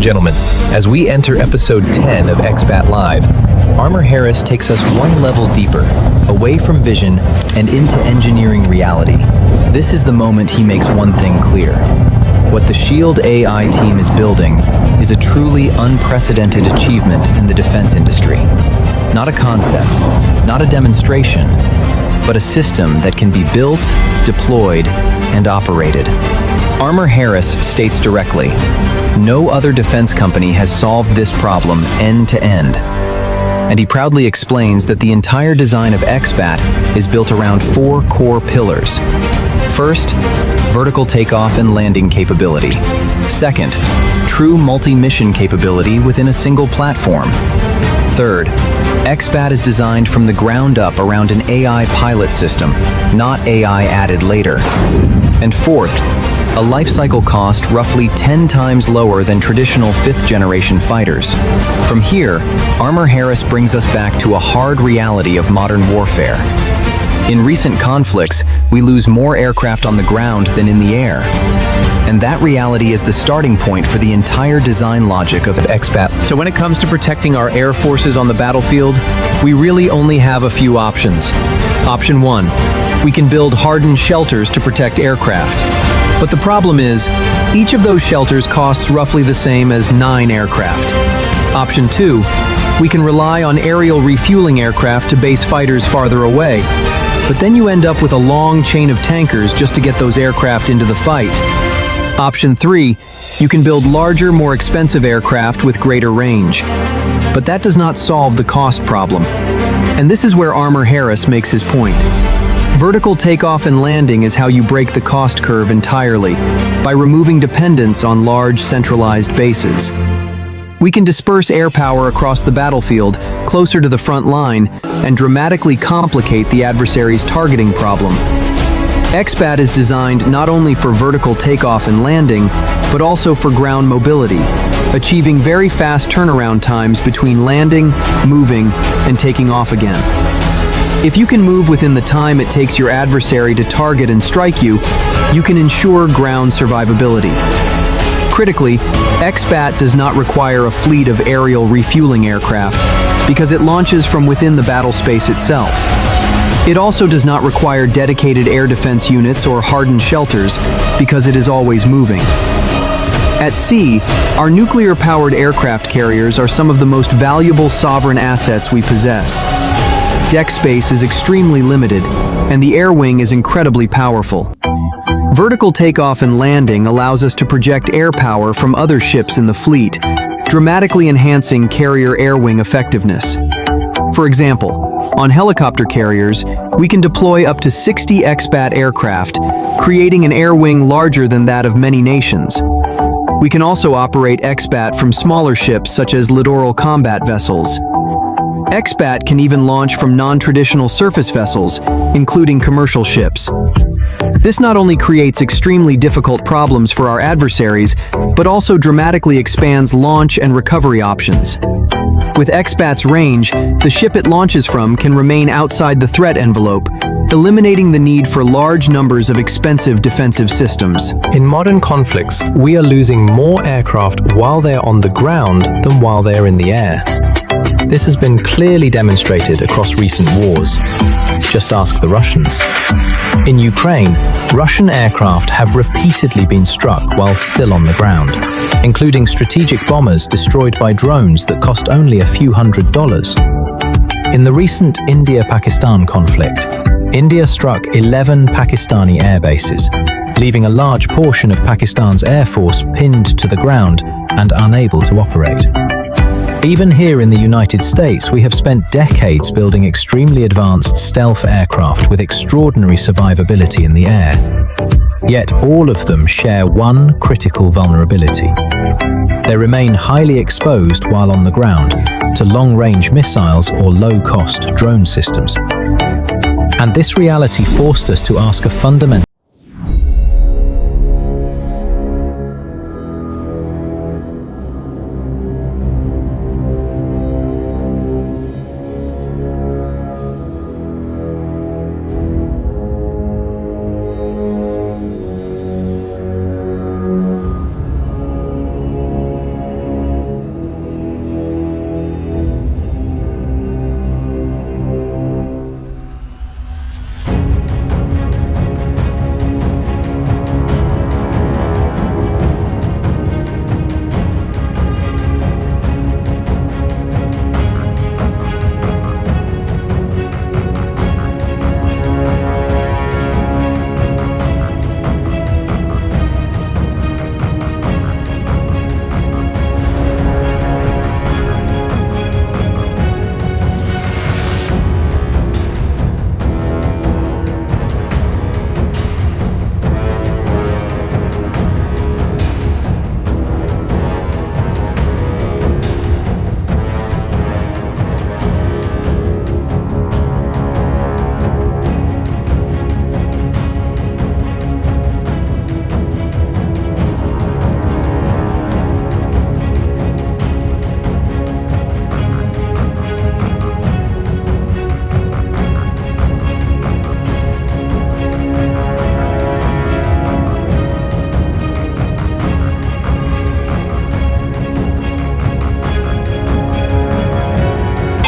gentlemen, as we enter episode 10 of XBAT Live, Armor Harris takes us one level deeper, away from vision and into engineering reality. This is the moment he makes one thing clear. What the SHIELD AI team is building is a truly unprecedented achievement in the defense industry. Not a concept, not a demonstration, but a system that can be built, deployed, and operated. Armor Harris states directly, no other defense company has solved this problem end to end. And he proudly explains that the entire design of XBAT is built around 4 core pillars. First, vertical takeoff and landing capability. Second, true multi-mission capability within a single platform. Third, XBAT is designed from the ground up around an AI pilot system, not AI added later. And fourth, a lifecycle cost roughly 10 times lower than traditional 5th generation fighters. From here, Armor Harris brings us back to a hard reality of modern warfare. In recent conflicts, we lose more aircraft on the ground than in the air. And that reality is the starting point for the entire design logic of XBAT. So when it comes to protecting our air forces on the battlefield, we really only have a few options. Option 1, we can build hardened shelters to protect aircraft. But the problem is, each of those shelters costs roughly the same as 9 aircraft. Option 2, we can rely on aerial refueling aircraft to base fighters farther away. But then you end up with a long chain of tankers just to get those aircraft into the fight. Option 3, you can build larger, more expensive aircraft with greater range. But that does not solve the cost problem. And this is where Armor Harris makes his point. Vertical takeoff and landing is how you break the cost curve entirely, by removing dependence on large, centralized bases. We can disperse air power across the battlefield, closer to the front line, and dramatically complicate the adversary's targeting problem. XBAT is designed not only for vertical takeoff and landing, but also for ground mobility, achieving very fast turnaround times between landing, moving, and taking off again. If you can move within the time it takes your adversary to target and strike you, you can ensure ground survivability. Critically, XBAT does not require a fleet of aerial refueling aircraft because it launches from within the battle space itself. It also does not require dedicated air defense units or hardened shelters because it is always moving. At sea, our nuclear-powered aircraft carriers are some of the most valuable sovereign assets we possess. Deck space is extremely limited, and the air wing is incredibly powerful. Vertical takeoff and landing allows us to project air power from other ships in the fleet, dramatically enhancing carrier air wing effectiveness. For example, on helicopter carriers, we can deploy up to 60 XBAT aircraft, creating an air wing larger than that of many nations. We can also operate XBAT from smaller ships such as littoral combat vessels. XBAT can even launch from non-traditional surface vessels, including commercial ships. This not only creates extremely difficult problems for our adversaries, but also dramatically expands launch and recovery options. With XBAT's range, the ship it launches from can remain outside the threat envelope, eliminating the need for large numbers of expensive defensive systems. In modern conflicts, we are losing more aircraft while they're on the ground than while they're in the air. This has been clearly demonstrated across recent wars. Just ask the Russians. In Ukraine, Russian aircraft have repeatedly been struck while still on the ground, including strategic bombers destroyed by drones that cost only a few $100s. In the recent India-Pakistan conflict, India struck 11 Pakistani air bases, leaving a large portion of Pakistan's air force pinned to the ground and unable to operate. Even here in the United States, we have spent decades building extremely advanced stealth aircraft with extraordinary survivability in the air. Yet all of them share one critical vulnerability. They remain highly exposed while on the ground to long-range missiles or low-cost drone systems. And this reality forced us to ask a fundamental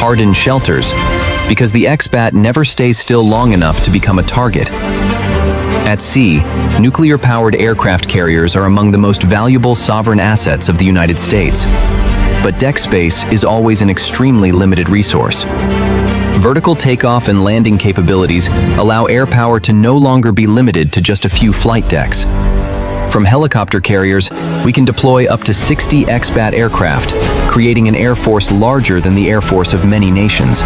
hardened shelters, because the X-BAT never stays still long enough to become a target. At sea, nuclear-powered aircraft carriers are among the most valuable sovereign assets of the United States. But deck space is always an extremely limited resource. Vertical takeoff and landing capabilities allow air power to no longer be limited to just a few flight decks. From helicopter carriers, we can deploy up to 60 X-BAT aircraft, creating an air force larger than the air force of many nations.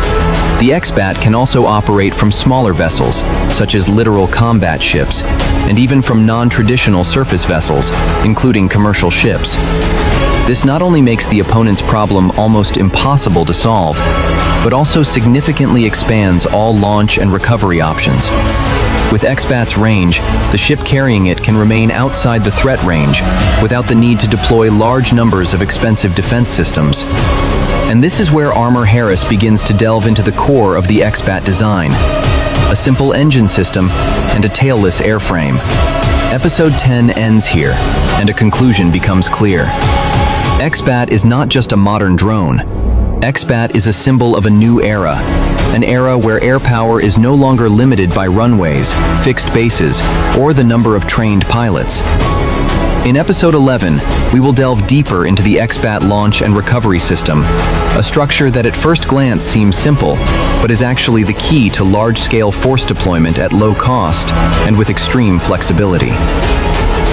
The X-BAT can also operate from smaller vessels, such as littoral combat ships, and even from non-traditional surface vessels, including commercial ships. This not only makes the opponent's problem almost impossible to solve, but also significantly expands all launch and recovery options. With X-BAT's range, the ship carrying it can remain outside the threat range without the need to deploy large numbers of expensive defense systems. And this is where Armor Harris begins to delve into the core of the X-BAT design: a simple engine system and a tailless airframe. Episode 10 ends here, and a conclusion becomes clear. X-BAT is not just a modern drone. X-BAT is a symbol of a new era, an era where air power is no longer limited by runways, fixed bases, or the number of trained pilots. In Episode 11, we will delve deeper into the X-BAT launch and recovery system, a structure that at first glance seems simple, but is actually the key to large-scale force deployment at low cost and with extreme flexibility.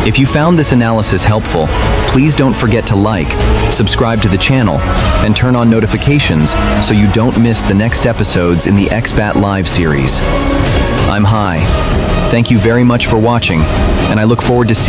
If you found this analysis helpful, please don't forget to like, subscribe to the channel, and turn on notifications so you don't miss the next episodes in the X-BAT Live series. I'm Hai. Thank you very much for watching, and I look forward to seeing